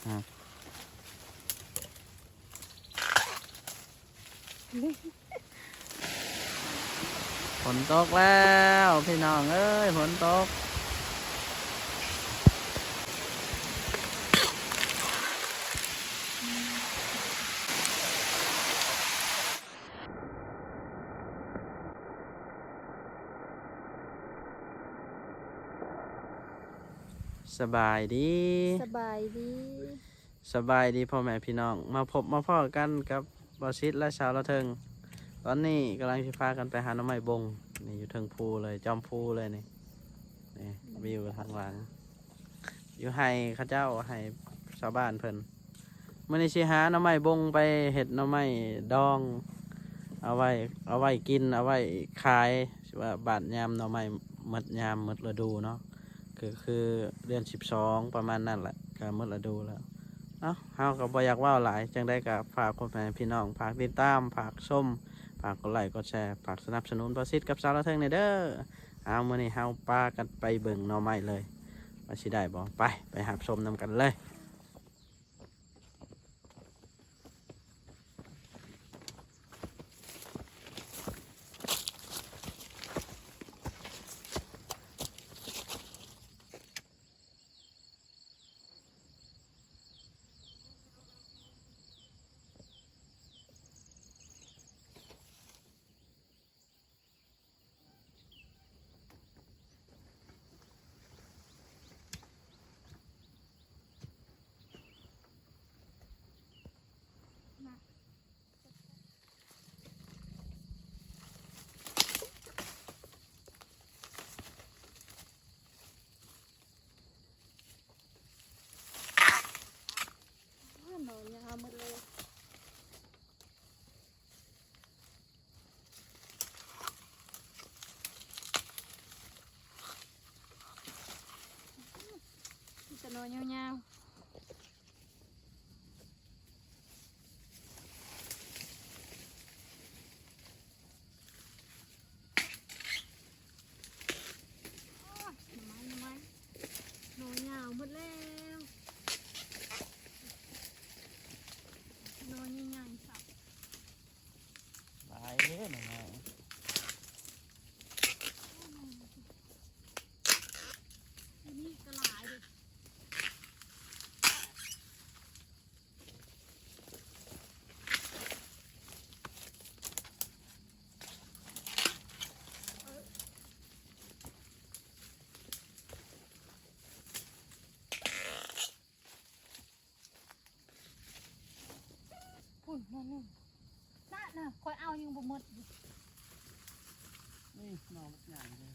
ฝนตกแล้วพี่น้องเอ้ยฝนตกสบายดีสบายดีพ่อแม่พี่น้องมาพบมาพ่อกันกับบอชิดและชาวละเทิงตอนนี้กำลังพากันไปหาหน่อไม้บงนี่อยู่เทิงภูเลยจอมภูเลยนี่วิวทางหลังอยู่ให้ข้าเจ้าให้ชาวบ้านเพิ่นมื้อนี้สิหาหน่อไม้บงไปเฮ็ดหน่อไม้ดองเอาไว้กินเอาไว้ขายว่าบาดยามหน่อไม้หมดยามหมดฤดูเนาะคือเดือน12ประมาณนั่นแหละก็หมดฤดูแล้วเฮาก็บ่อยากว่าหลายจังได้ก็ฝากพ่อแม่พี่น้องฝากติดตามฝากชมฝากกดไลค์กดแชร์ฝากสนับสนุนบอสิทธิ์กับสาวละเทิงเด้อเอามื้อนี้เฮาปากันไปเบิ่งหน่อไม้เลยว่าสิได้บ่ไปหาชมนำกันเลยหนอนยาวหมดเลยจะนอนยาวไม้นอนยาวหมดแล้วนอนง่ายๆสับ หลายเด้อหน่อไม้นี่ก็หลายเลยพุ่นนั่นน่ะคอยเอายังบ่หมดอยู่ นี่หน่อบักใหญ่เลย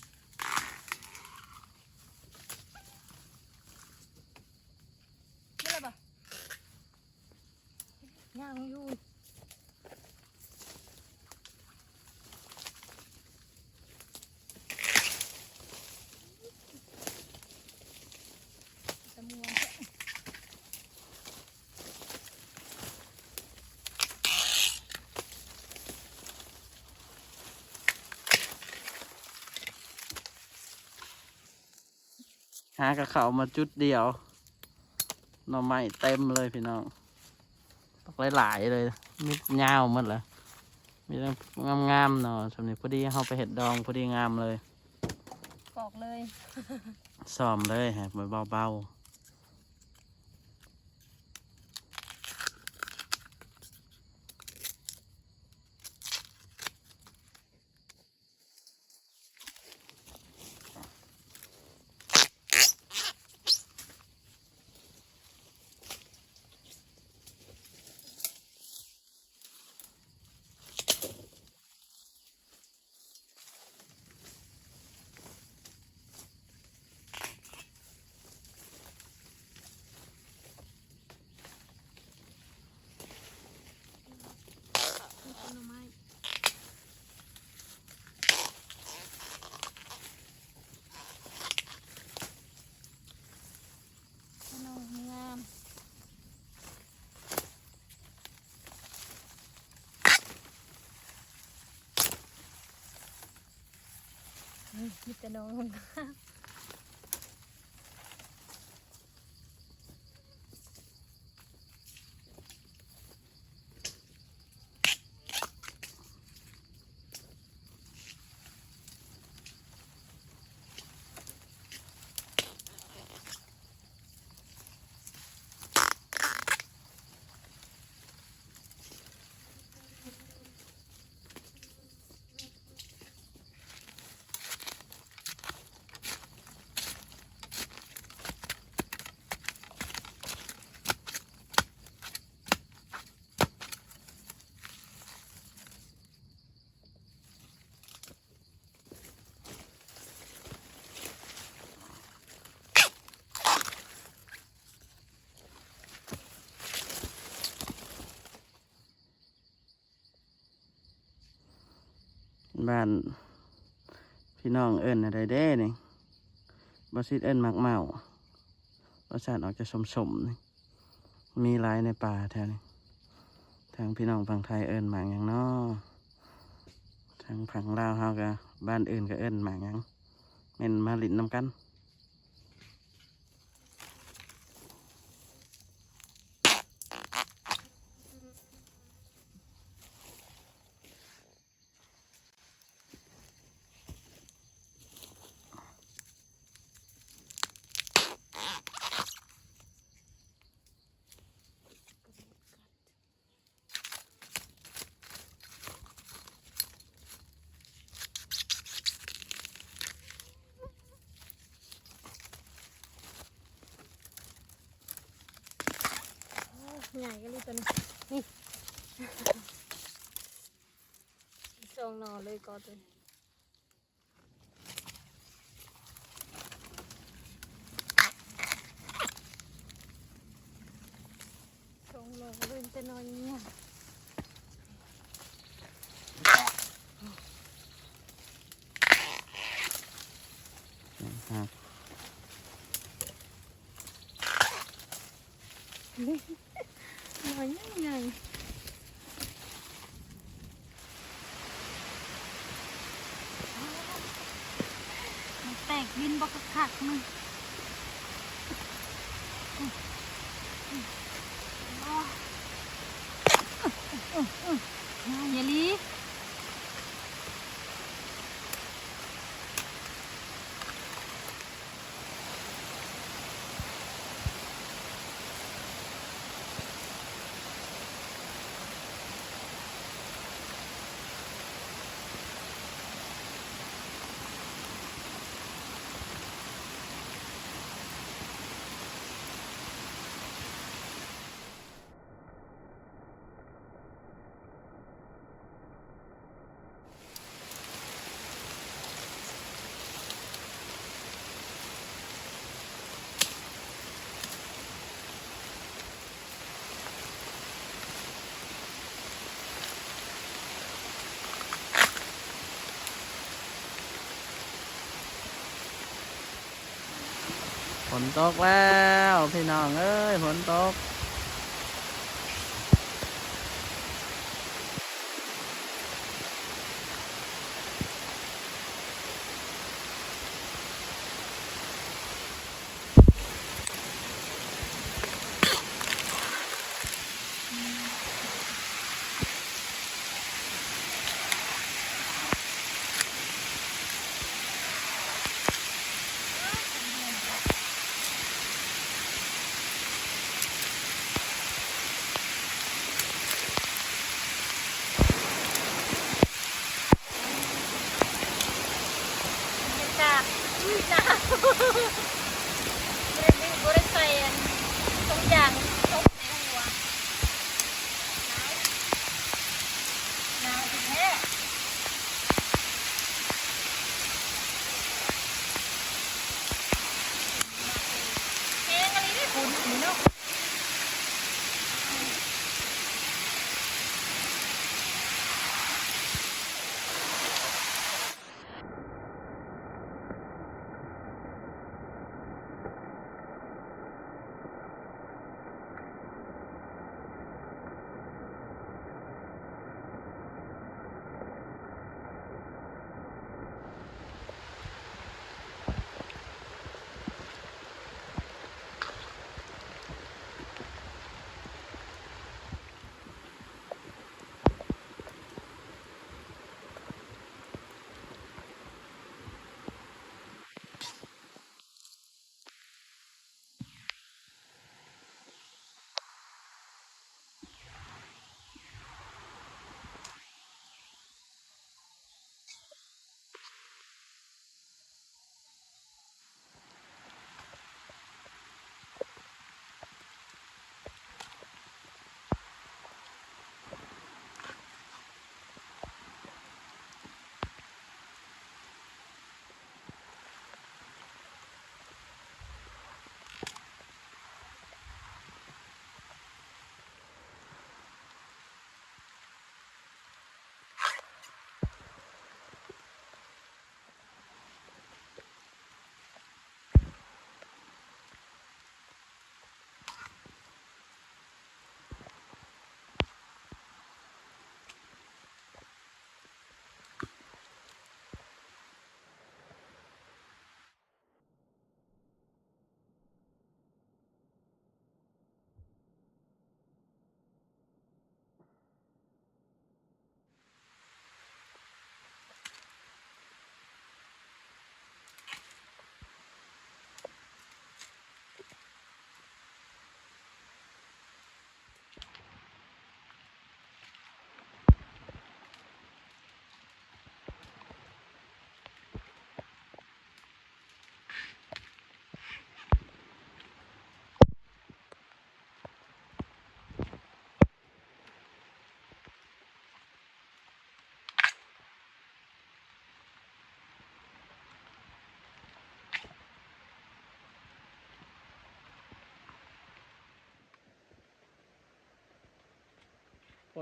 นี่เลยปะย่างอยู่ตะมวนเจ้ะหากระเขามาจุดเดียวหน่อไม้เต็มเลยพี่น้องตกหลายๆเลยมียาวหมดเลยมีงามๆเนาะสำหรับพอดีเขาไปเห็ดดองพอดีงามเลย กอกเลย ซ้อมเลยฮะเบานี่ต้นไม้ต้นงามมีแต่น้อง ๆ บ้านพี่น้องเอิญอะไรเด้นี่บอสิเอิญหมักเมารสชาติออกจะสมๆนี่มีหลายในป่าแถวนี้ทางพี่น้องฝั่งไทยเอิญหมากอย่างน้อทางฝั่งลาวเฮาก็บ้านอื่นก็เอิญหมากอย่างแม่นมาลิ้นนำกันใหญ่ก็เลยตัวนี้นี่สองหน่อเลยก็ตัวสองหน่อเลยแต่น้อยเนี่ย ครับ น้อยใหญ่มันแตกบินบกขักมึงอย่าลีฝนตกแล้วพี่น้องเอ้ยฝนตก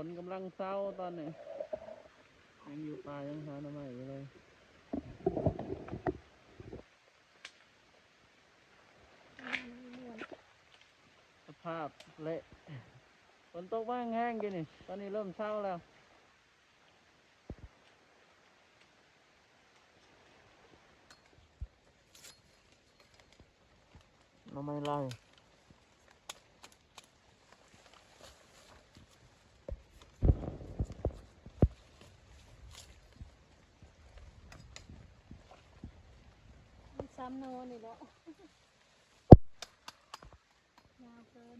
นกำลังเศร้าตอนนี้ยังอยู่ป่ายังหาหน่อไม้อยู่เลยสภาพเละฝนตกบ้างแห้งกินนี่ตอนนี้เริ่มเศร้าแล้วหน่อไม้ไล่ ซ้ำโนนี่แหละยาวเกิน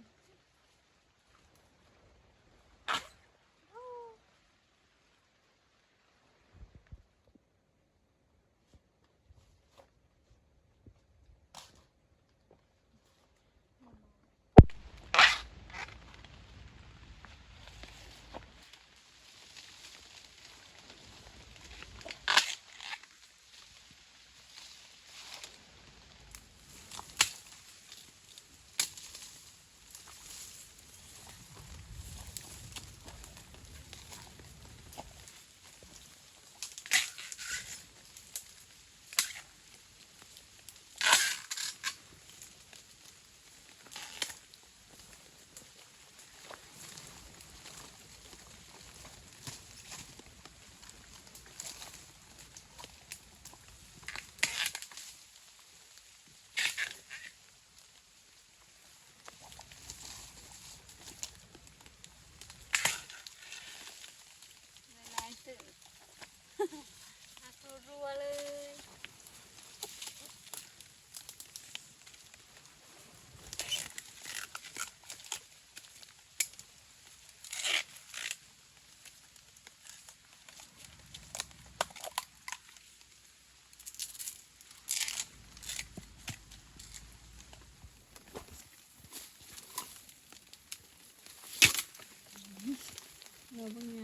หลายๆสื่อหักรัวๆเลยเราเป็นไง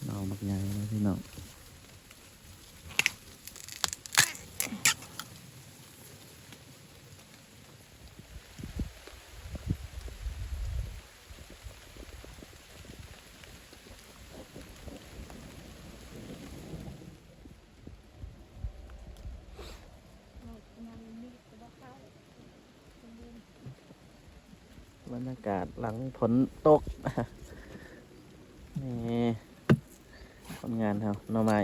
น้องบักใหญ่เลยพี่น้องบรรยากาศหลังฝนตก นี่คนงานเขาหน่อไม้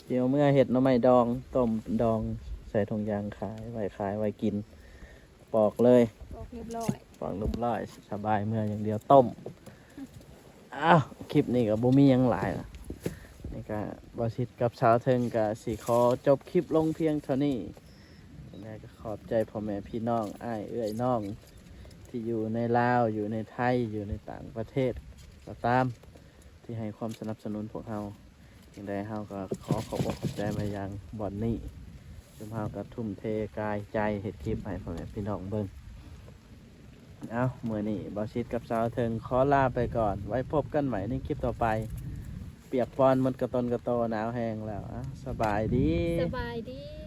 เดี๋ยวเมื่อเห็ดหน่อไม้ดองต้มดองใส่ถุงยางขายไว้กิน ปอกเลย บอกเรียบร้อย ปอกรูปร้อยสบายเมื่ออย่างเดียวต้มอ้าวคลิปนี้กับบูมี่ยังหลายนะนี่ก็บอสิทกับชาวเทิงกับสีขอจบคลิปลงเพียงเท่านี้ยังไงก็ขอบใจพ่อแม่พี่น้องอ้ายเอื้อยน้อง ที่อยู่ในลาวอยู่ในไทยอยู่ในต่างประเทศก็ตามที่ให้ความสนับสนุนพวกเราอย่างใดเฮาก็ขอขอบอกขอบใจมายังบ่อนนี้ซึ่งเฮาก็ทุ่มเทกายใจเฮ็ดคลิปให้พ่อแม่พี่น้องเบิ่งเอามื้อนี้บ่ชิดกับสาวเทิงขอลาไปก่อนไว้พบกันใหม่ในคลิปต่อไปเปียกปอนมันกระตนกระโตหนาวแห้งแล้วสบายดี สบายดี